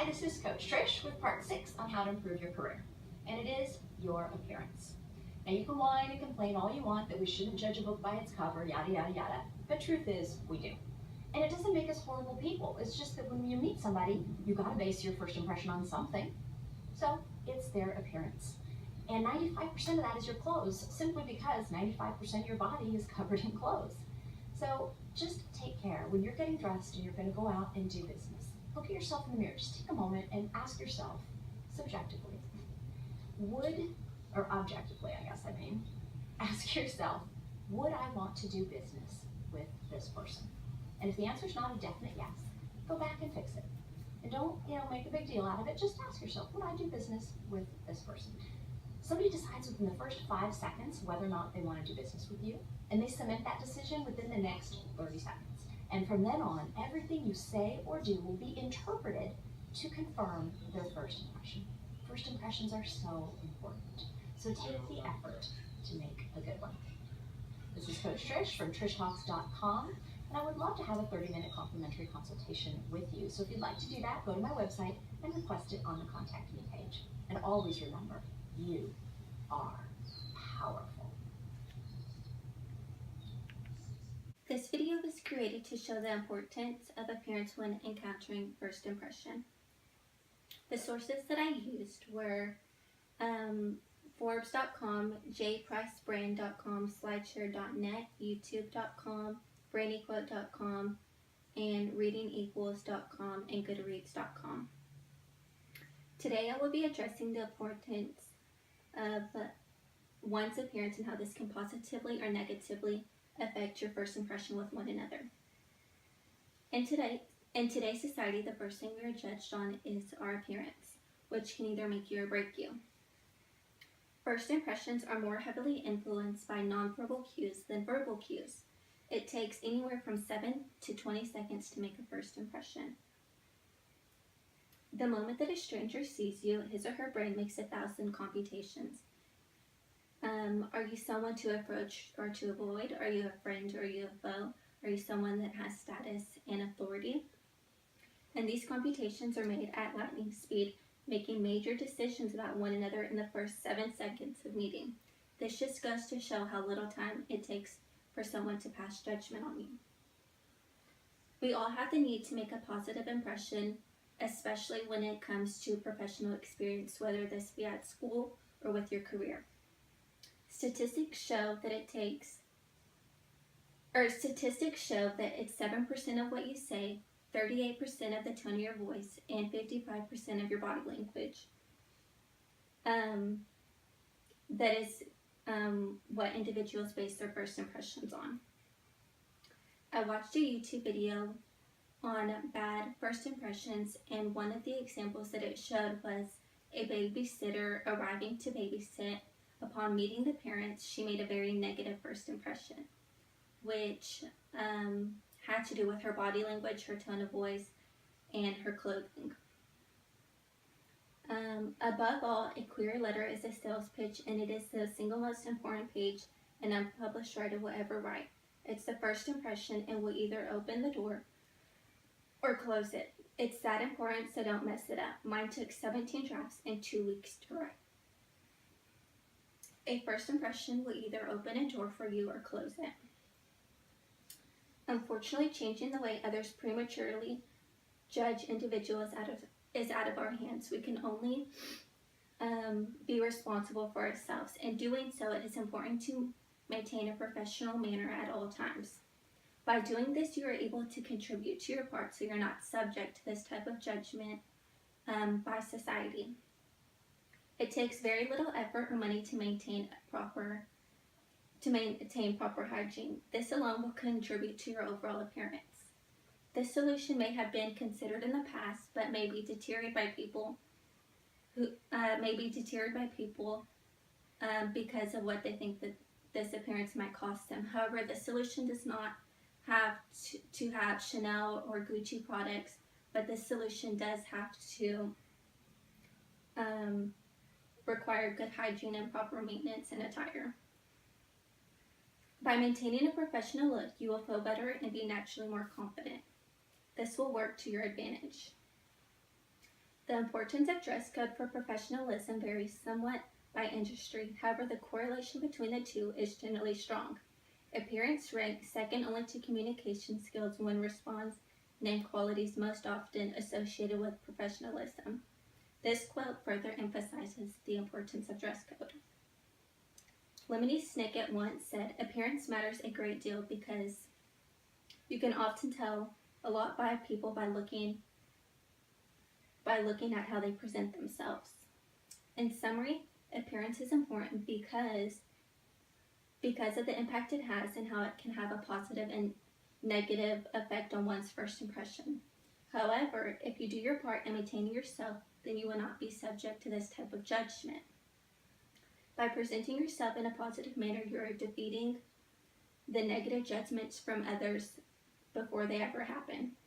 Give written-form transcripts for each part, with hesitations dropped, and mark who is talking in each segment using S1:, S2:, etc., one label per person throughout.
S1: Hi, this is Coach Trish with part 6 on how to improve your career, and it is your appearance. Now you can whine and complain all you want that we shouldn't judge a book by its cover, yada yada yada, but truth is, we do. And it doesn't make us horrible people, it's just that when you meet somebody, you gotta base your first impression on something. So it's their appearance. And 95% of that is your clothes, simply because 95% of your body is covered in clothes. So just take care. When you're getting dressed and you're gonna go out and do business, look at yourself in the mirror. Just take a moment and ask yourself, subjectively, or objectively, I guess I mean, ask yourself, would I want to do business with this person? And if the answer is not a definite yes, go back and fix it. And don't, make a big deal out of it. Just ask yourself, would I do business with this person? Somebody decides within the first 5 seconds whether or not they want to do business with you, and they cement that decision within the next 30 seconds. And from then on, everything you say or do will be interpreted to confirm their first impression. First impressions are so important. So take the effort to make a good one. This is Coach Trish from trishtalks.com, and I would love to have a 30-minute complimentary consultation with you. So if you'd like to do that, go to my website and request it on the Contact Me page. And always remember, you are powerful.
S2: This video was created to show the importance of appearance when encountering first impression. The sources that I used were Forbes.com, jpricebrand.com, slideshare.net, youtube.com, brainyquote.com, and readingequals.com and goodreads.com. Today I will be addressing the importance of one's appearance and how this can positively or negatively affect your first impression with one another. In today's society, the first thing we are judged on is our appearance, which can either make you or break you. First impressions are more heavily influenced by nonverbal cues than verbal cues. It takes anywhere from 7 to 20 seconds to make a first impression. The moment that a stranger sees you, his or her brain makes 1,000 computations. Are you someone to approach or to avoid? Are you a friend or are you a foe? Are you someone that has status and authority? And these computations are made at lightning speed, making major decisions about one another in the first 7 seconds of meeting. This just goes to show how little time it takes for someone to pass judgment on you. We all have the need to make a positive impression, especially when it comes to professional experience, whether this be at school or with your career. Statistics show that it's 7% of what you say, 38% of the tone of your voice, and 55% of your body language. That is what individuals base their first impressions on. I watched a YouTube video on bad first impressions, and one of the examples that it showed was a babysitter arriving to babysit. Upon meeting the parents, she made a very negative first impression, which had to do with her body language, her tone of voice, and her clothing. Above all, a queer letter is a sales pitch, and it is the single most important page an unpublished writer will ever write. It's the first impression and will either open the door or close it. It's that important, so don't mess it up. Mine took 17 drafts and 2 weeks to write. A first impression will either open a door for you or close it. Unfortunately, changing the way others prematurely judge individuals is out of our hands. We can only be responsible for ourselves. In doing so, it is important to maintain a professional manner at all times. By doing this, you are able to contribute to your part so you're not subject to this type of judgment by society. It takes very little effort or money to maintain proper hygiene. This alone will contribute to your overall appearance. This solution may have been considered in the past, but may be deterred by people because of what they think that this appearance might cost them. However, the solution does not have to have Chanel or Gucci products, but this solution does have to require good hygiene and proper maintenance and attire. By maintaining a professional look, you will feel better and be naturally more confident. This will work to your advantage. The importance of dress code for professionalism varies somewhat by industry. However, the correlation between the two is generally strong. Appearance ranks second only to communication skills when responds name qualities most often associated with professionalism. This quote further emphasizes the importance of dress code. Lemony Snicket once said, "Appearance matters a great deal because you can often tell a lot by people by looking at how they present themselves." In summary, appearance is important because of the impact it has and how it can have a positive and negative effect on one's first impression. However, if you do your part in maintaining yourself, then you will not be subject to this type of judgment. By presenting yourself in a positive manner, you are defeating the negative judgments from others before they ever happen.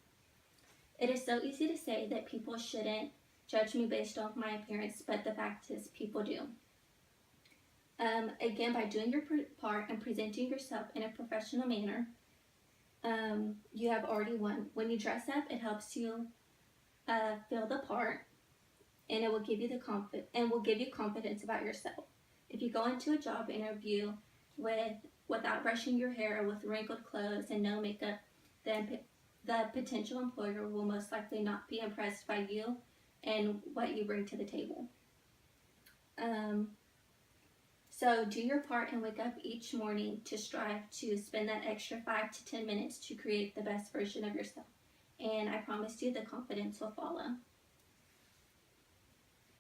S2: It is so easy to say that people shouldn't judge me based off my appearance, but the fact is people do. Again, by doing your part and presenting yourself in a professional manner, you have already won. When you dress up, it helps you feel the part, and it will give you confidence about yourself. If you go into a job interview without brushing your hair, with wrinkled clothes and no makeup, then the potential employer will most likely not be impressed by you and what you bring to the table. So do your part and wake up each morning to strive to spend that extra 5 to 10 minutes to create the best version of yourself. And I promise you the confidence will follow.